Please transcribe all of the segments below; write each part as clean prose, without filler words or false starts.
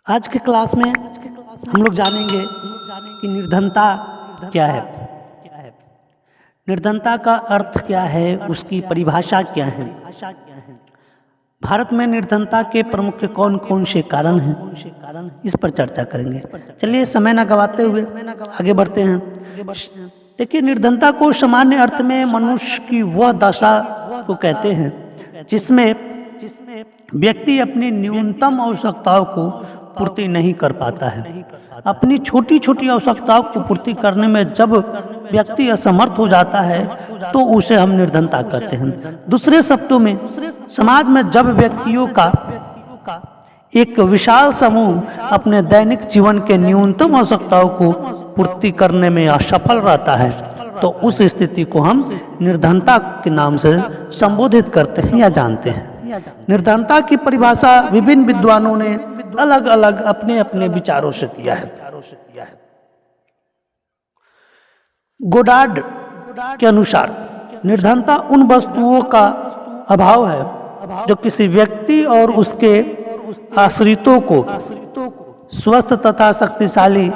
आज के क्लास में हम लोग जानेंगे कि निर्धनता क्या है। निर्धनता का अर्थ क्या है, उसकी परिभाषा क्या है। भारत में निर्धनता के प्रमुख कौन कौन से कारण हैं, इस पर चर्चा करेंगे। चलिए समय न गवाते हुए आगे बढ़ते हैं। देखिए, निर्धनता को सामान्य अर्थ में मनुष्य की वह दशा को कहते हैं जिसमें व्यक्ति अपनी न्यूनतम आवश्यकताओं को पूर्ति नहीं कर पाता है। अपनी छोटी छोटी आवश्यकताओं को पूर्ति करने में जब व्यक्ति असमर्थ हो जाता है तो उसे हम निर्धनता कहते हैं। दूसरे शब्दों में, समाज में जब व्यक्तियों का एक विशाल समूह अपने दैनिक जीवन के न्यूनतम आवश्यकताओं को पूर्ति करने में असफल रहता है तो उस स्थिति को हम निर्धनता के नाम से संबोधित करते हैं या जानते हैं। निर्धनता की परिभाषा विभिन्न विद्वानों ने अलग अलग अपने अपने विचारों से किया है। गोडार्ड के अनुसार निर्धनता उन वस्तुओं का अभाव है जो किसी व्यक्ति और उसके आश्रितों को स्वस्थ तथा शक्तिशाली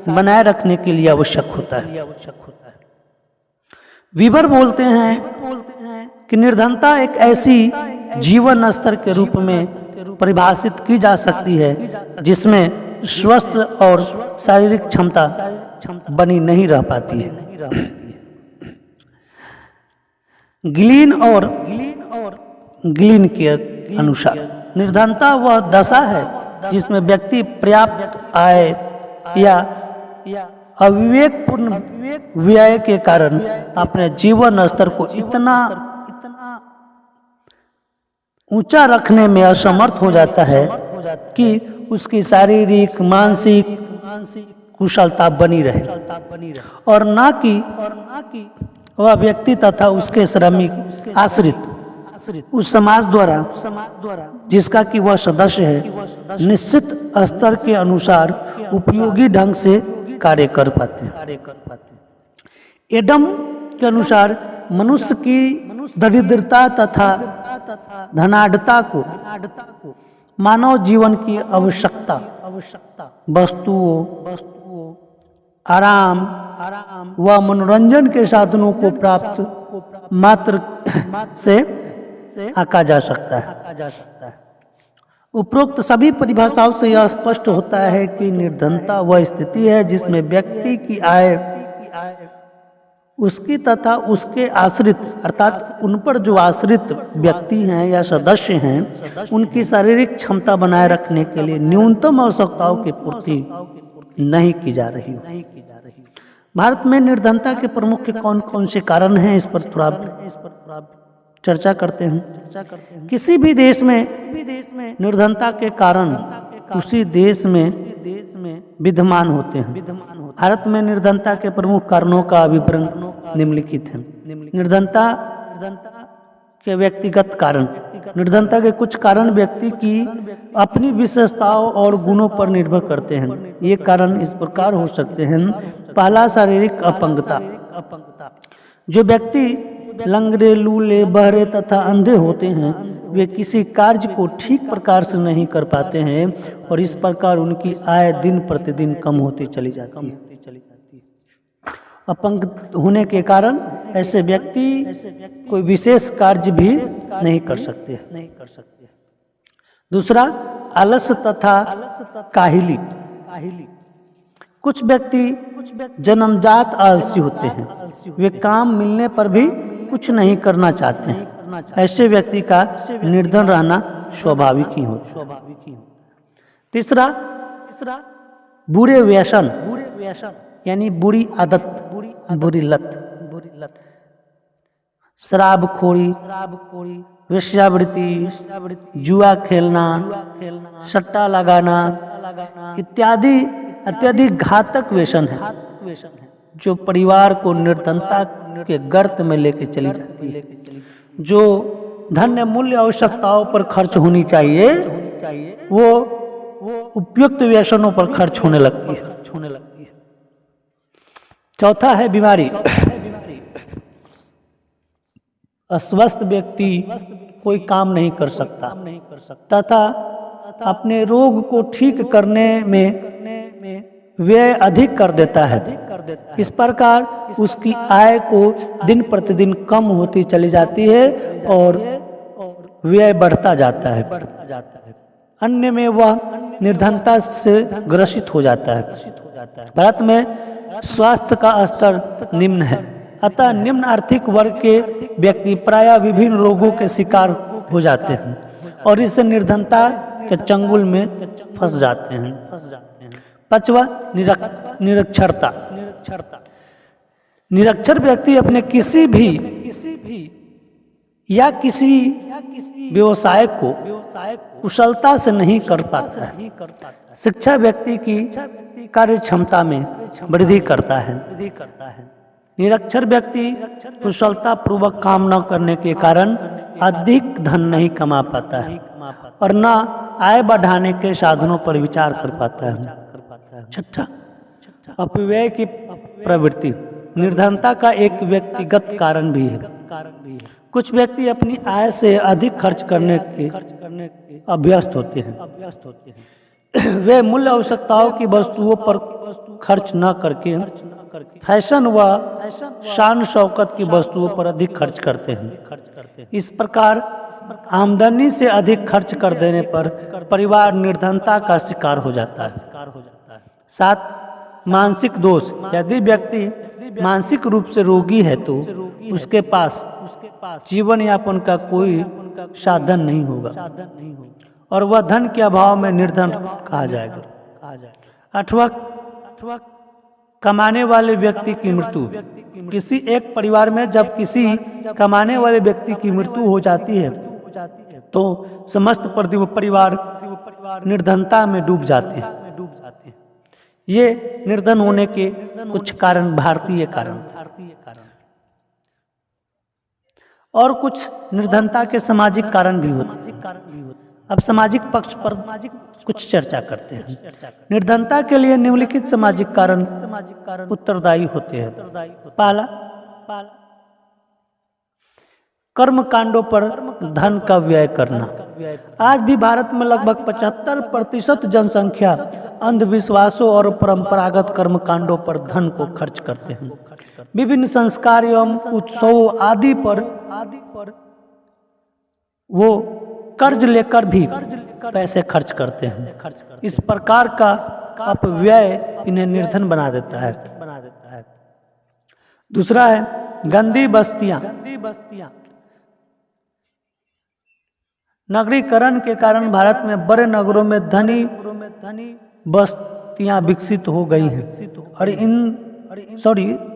बनाए रखने के लिए आवश्यक होता है। वीबर बोलते हैं कि निर्धनता एक ऐसी जीवन स्तर के रूप में परिभाषित की जा सकती है जिसमें स्वस्थ और शारीरिक क्षमता बनी नहीं रह पाती है। गिलीन के अनुसार निर्धनता वह दशा है जिसमें व्यक्ति पर्याप्त आय या अविवेकपूर्ण व्यय के कारण अपने जीवन स्तर को इतना ऊंचा रखने में असमर्थ हो जाता है कि उसकी शारीरिक मानसिक कुशलता बनी रहे और ना कि वह व्यक्ति तथा उसके श्रमिक आश्रित उस समाज द्वारा जिसका कि वह सदस्य है निश्चित स्तर के अनुसार उपयोगी ढंग से कार्य कर पाते हैं। एडम के अनुसार मनुष्य की दरिद्रता तथा धनाढ़ता को मानव जीवन की आवश्यकता वस्तुओं आराम व मनोरंजन के साधनों को प्राप्त मात्र से आंका जा सकता है। उपरोक्त सभी परिभाषाओं से यह स्पष्ट होता है कि निर्धनता वह स्थिति है जिसमें व्यक्ति की आय उसकी तथा उसके आश्रित अर्थात उन पर जो आश्रित व्यक्ति हैं या सदस्य हैं उनकी शारीरिक क्षमता बनाए रखने के लिए न्यूनतम आवश्यकताओं की पूर्ति नहीं की जा रही। भारत में निर्धनता के प्रमुख कौन कौन से कारण हैं, इस पर थोड़ा चर्चा करते हैं। किसी भी देश में निर्धनता के कारण उसी देश में विद्यमान होते हैं। भारत में निर्धनता के प्रमुख कारणों का विवरण निम्नलिखित है। निर्धनता के व्यक्तिगत कारण। निर्धनता के कुछ कारण व्यक्ति की अपनी विशेषताओं और गुणों पर निर्भर करते हैं। ये कारण इस प्रकार हो सकते हैं। पहला, शारीरिक अपंगता। जो व्यक्ति लंगड़े, लूले, बहरे तथा अंधे होते हैं वे किसी कार्य को ठीक प्रकार से नहीं कर पाते हैं और इस प्रकार उनकी आय दिन प्रतिदिन कम होती चली जाती है। अपंग होने के कारण ऐसे व्यक्ति कोई विशेष कार्य भी नहीं कर सकते। दूसरा, आलस्य तथा काहिली। कुछ व्यक्ति जन्मजात आलसी होते हैं, वे काम मिलने पर भी कुछ नहीं करना चाहते हैं। ऐसे व्यक्ति का निर्धन रहना स्वाभाविक ही होता है। तीसरा, बुरे व्यसन यानी बुरी आदत, बुरी लत। शराबखोरी, वेश्यावृत्ति, जुआ खेलना, सट्टा लगाना इत्यादि अत्यधिक घातक व्यसन है जो परिवार को निर्धनता के गर्त में लेके चली जाती है। जो धन्य मूल्य आवश्यकताओं पर खर्च होनी चाहिए वो उपयुक्त व्यसनों पर खर्च होने लगती है। चौथा है बीमारी। अस्वस्थ व्यक्ति कोई काम नहीं कर सकता तथा अपने रोग को ठीक करने में व्यय अधिक कर देता है। इस प्रकार उसकी आय को दिन प्रतिदिन कम होती चली जाती है और व्यय बढ़ता जाता है। अन्य में वह निर्धनता से ग्रसित हो जाता है। भारत में स्वास्थ्य का स्तर निम्न है, अतः निम्न आर्थिक वर्ग के व्यक्ति प्रायः विभिन्न रोगों के शिकार हो जाते हैं और इससे निर्धनता के चंगुल में फंस जाते हैं। पांचवा, निरक्षरता। निरक्षर व्यक्ति अपने किसी व्यवसाय को कुशलता से नहीं कर पाता है। शिक्षा व्यक्ति की कार्य क्षमता में वृद्धि करता है। निरक्षर व्यक्ति कुशलता पूर्वक काम न करने के कारण अधिक धन नहीं कमा पाता है और न आय बढ़ाने के साधनों पर विचार कर पाता है। छठा, अपव्यय की प्रवृत्ति। निर्धनता का एक व्यक्तिगत कारण भी है। कुछ व्यक्ति अपनी आय से अधिक खर्च करने के अभ्यस्त होते हैं। वे मूल आवश्यकताओं की वस्तुओं पर खर्च न करके फैशन व शान शौकत की वस्तुओं पर अधिक खर्च करते हैं। इस प्रकार आमदनी से अधिक खर्च कर देने पर परिवार निर्धनता का शिकार हो जाता है। 7, मानसिक दोष। यदि व्यक्ति मानसिक रूप से रोगी है तो उसके पास जीवन यापन का कोई साधन नहीं होगा और वह धन के अभाव में निर्धन कहा जाएगा। 8वां, कमाने वाले व्यक्ति की मृत्यु। किसी एक परिवार में जब किसी कमाने वाले व्यक्ति की मृत्यु हो जाती है तो समस्त परिवार निर्धनता में डूब जाते हैं। ये निर्धन होने के कुछ कारण भारतीय कारण और कुछ निर्धनता के सामाजिक कारण भी होते हैं। अब सामाजिक पक्ष पर कुछ चर्चा करते हैं। निर्धनता के लिए निम्नलिखित सामाजिक कारण उत्तरदायी होते हैं। पहला, कर्म कांडों पर धन का व्यय करना। आज भी भारत में लगभग 75% जनसंख्या अंधविश्वासों और परंपरागत कर्म कांडों पर धन को खर्च करते हैं। विभिन्न संस्कार एवं उत्सवों आदि पर वो कर्ज लेकर भी पैसे खर्च करते हैं। इस प्रकार का अपव्यय इन्हें निर्धन बना देता है। दूसरा है गंदी बस्तियां। नगरीकरण के कारण भारत में बड़े नगरों में धनी बस्तियां विकसित हो गई हैं और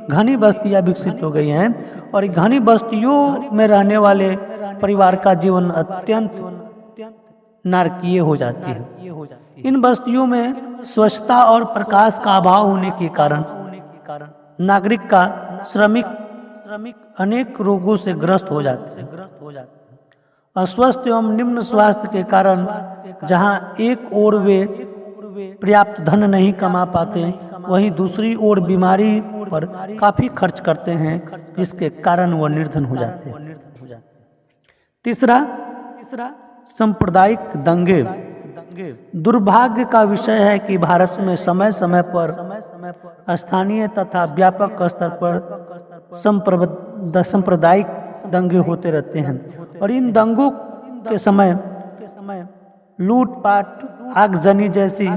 घनी बस्तियां विकसित हो गई हैं और घनी बस्तियों में रहने वाले परिवार का जीवन अत्यंत नारकीय हो जाती है। इन बस्तियों में स्वच्छता और प्रकाश का अभाव होने के कारण नागरिक का श्रमिक अनेक रोगों से ग्रस्त हो जाते हैं। अस्वस्थ एवं निम्न स्वास्थ्य के कारण जहां एक ओर वे पर्याप्त धन नहीं कमा पाते, वहीं दूसरी ओर बीमारी पर काफी खर्च करते हैं, जिसके कारण वह निर्धन हो जाते हैं। तीसरा, सांप्रदायिक दंगे। दुर्भाग्य का विषय है कि भारत में समय समय पर स्थानीय तथा व्यापक स्तर पर सांप्रदायिक दंगे होते रहते हैं और इन दंगों के समय लूटपाट, आगजनी जैसी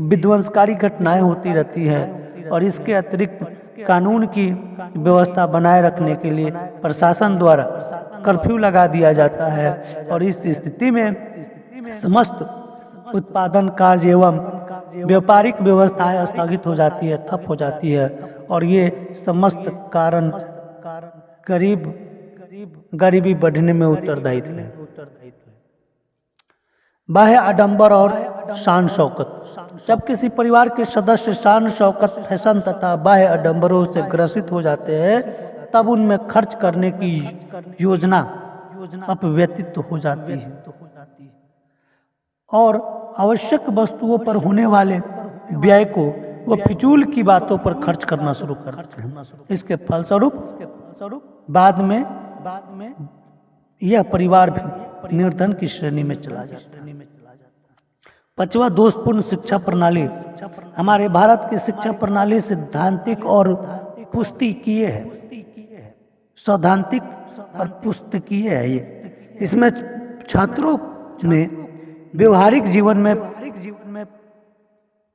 विध्वंसकारी घटनाएं होती रहती है और इसके अतिरिक्त कानून की व्यवस्था बनाए रखने के लिए प्रशासन द्वारा कर्फ्यू लगा दिया जाता है और इस स्थिति में समस्त उत्पादन कार्य एवं व्यापारिक व्यवस्थाएं स्थगित हो जाती है, ठप हो जाती है और ये समस्त कारण गरीबी बढ़ने में उत्तरदायी है। बाह्य आडंबर और शान शौकत। जब किसी परिवार के सदस्य शान शौकत, फैशन तथा बाह्य आडंबरों से ग्रसित हो जाते हैं, तब उनमें खर्च करने की योजना अपव्यतीत हो जाती है और आवश्यक वस्तुओं पर होने वाले व्यय को वो फिजूल की बातों पर खर्च करना शुरू करते हैं। इसके फलस्वरूप बाद में यह परिवार भी निर्धन की श्रेणी में चला जाता है। पांचवा, दोषपूर्ण शिक्षा प्रणाली। हमारे भारत की शिक्षा प्रणाली सिद्धांतिक और पुस्तकीय है, सैद्धांतिक और पुस्तकीय है। ये इसमें छात्रों में व्यवहारिक जीवन में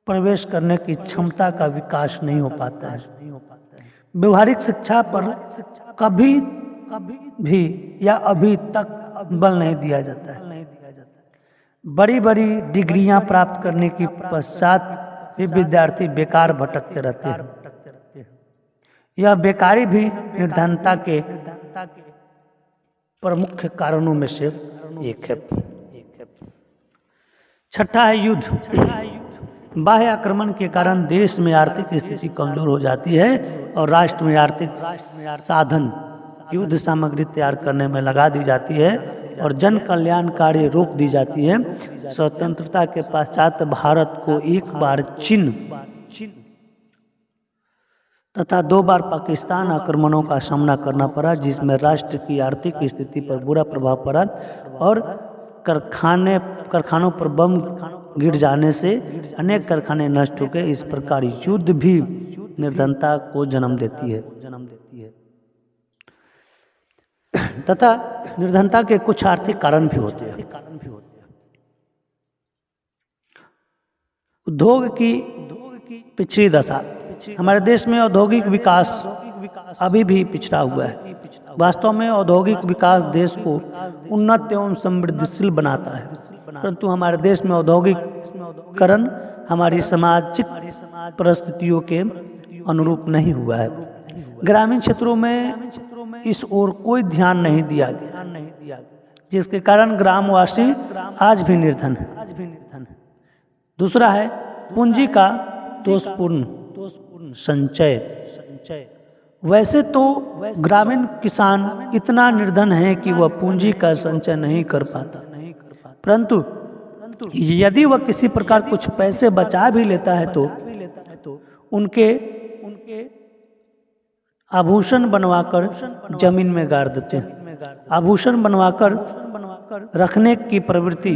प्रवेश करने की क्षमता का विकास नहीं हो पाता है। व्यवहारिक शिक्षा पर कभी भी या अभी तक बल नहीं दिया जाता है। बड़ी बड़ी डिग्रियां प्राप्त करने के पश्चात भी विद्यार्थी बेकार भटकते रहते हैं। यह बेकारी भी निर्धनता के प्रमुख कारणों में से एक है। छठा है युद्ध। बाह्य आक्रमण के कारण देश में आर्थिक स्थिति कमजोर हो जाती है और राष्ट्र में आर्थिक साधन युद्ध सामग्री तैयार करने में लगा दी जाती है और जन कल्याण कार्य रोक दी जाती है। स्वतंत्रता के पश्चात भारत को एक बार चीन तथा 2 बार पाकिस्तान आक्रमणों का सामना करना पड़ा, जिसमें राष्ट्र की आर्थिक स्थिति पर बुरा प्रभाव पड़ा और कारखानों पर बम गिर जाने से अनेक कारखाने नष्ट हो गए। इस प्रकार युद्ध भी निर्धनता को जन्म देती है तथा निर्धनता के कुछ आर्थिक कारण भी होते हैं। उद्योग की पिछड़ी दशा। हमारे देश में औद्योगिक विकास अभी भी पिछड़ा हुआ है। वास्तव में औद्योगिक विकास देश को उन्नत एवं समृद्धिशील बनाता है, परंतु हमारे देश में औद्योगिकरण हमारी सामाजिक परिस्थितियों के अनुरूप नहीं हुआ है। ग्रामीण क्षेत्रों में इस ओर कोई ध्यान नहीं दिया गया, जिसके कारण ग्रामवासी आज भी निर्धन है। दूसरा है पूंजी का दोषपूर्ण संचय। वैसे तो ग्रामीण किसान इतना निर्धन है कि वह पूंजी का संचय नहीं कर पाता, परंतु यदि वह किसी प्रकार कुछ पैसे बचा भी लेता है तो उनके आभूषण बनवाकर जमीन में गाड़ देते हैं। आभूषण बनवाकर रखने की प्रवृत्ति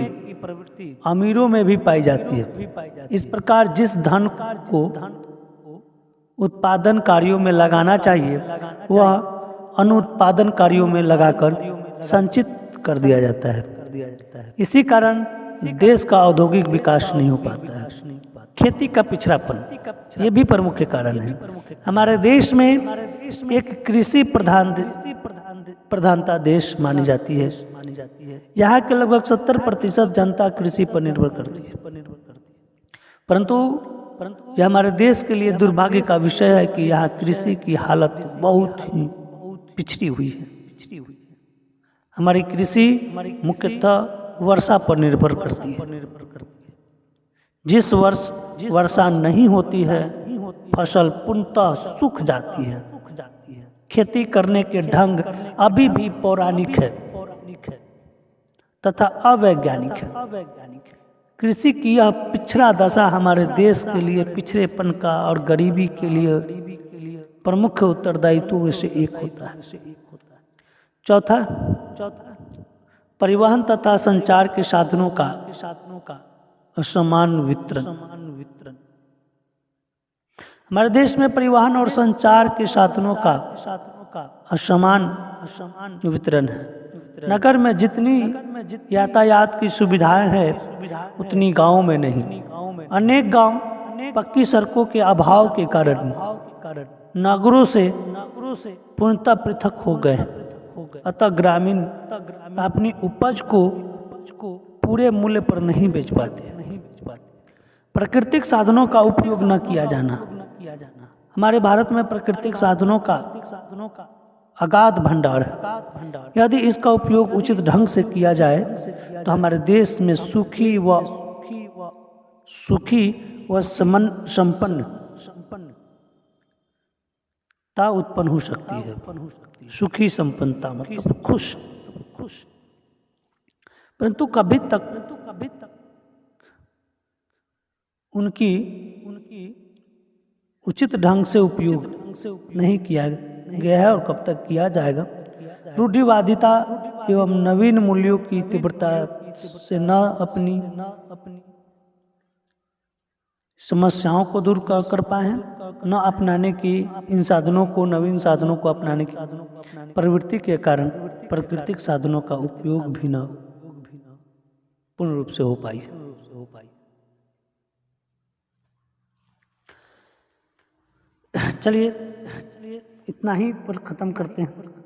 अमीरों में भी पाई जाती है। इस प्रकार जिस धन को उत्पादन कार्यों में लगाना चाहिए वह अनुत्पादन कार्यों में लगाकर संचित कर दिया जाता है। इसी कारण देश का औद्योगिक विकास नहीं हो पाता है। खेती का पिछड़ापन ये भी प्रमुख कारण है। हमारे देश में एक कृषि प्रधानता देश मानी जाती है। यहाँ के लगभग 70% जनता कृषि पर निर्भर करती है, परंतु यह हमारे देश के लिए दुर्भाग्य का विषय है कि यहाँ कृषि की हालत बहुत ही पिछड़ी हुई है। हमारी कृषि मुख्यतः वर्षा पर निर्भर करती है। जिस वर्ष वर्षा नहीं होती है फसल पूर्णतः सूख जाती है। खेती करने के ढंग अभी भी पौराणिक है तथा अवैज्ञानिक है। कृषि की यह पिछड़ा दशा हमारे देश के लिए पिछड़ेपन का और गरीबी के लिए प्रमुख उत्तरदायित्व से एक होता है। चौथा, परिवहन तथा संचार के साधनों का असमान वितरण। हमारे देश में परिवहन और संचार के साधनों का असमान वितरण है। नगर में जितनी यातायात की सुविधाएं हैं उतनी गांव में नहीं। अनेक गांव पक्की सड़कों के अभाव के कारण नगरों से पूर्णतः पृथक हो गए हैं। अतः ग्रामीण अपनी उपज को पूरे मूल्य पर नहीं बेच पाते। प्राकृतिक साधनों का उपयोग न किया जाना। हमारे भारत में प्राकृतिक साधनों का अगाध भंडार है। यदि इसका उपयोग उचित ढंग से किया जाए तो हमारे देश में सुखी व संपन्नता उत्पन्न हो सकती है। सुखी संपन्नता मतलब खुश। परंतु कभी तक उनकी उचित ढंग से उपयोग नहीं किया गया है और कब तक किया जाएगा। रूढ़िवादिता एवं नवीन मूल्यों की तीव्रता से न अपनी समस्याओं को दूर कर पाए हैं, न अपनाने की इन साधनों को, नवीन साधनों को अपनाने की प्रवृत्ति के कारण प्राकृतिक साधनों का उपयोग भी न पूर्ण रूप से हो पाई। चलिए इतना ही पर ख़त्म करते हैं।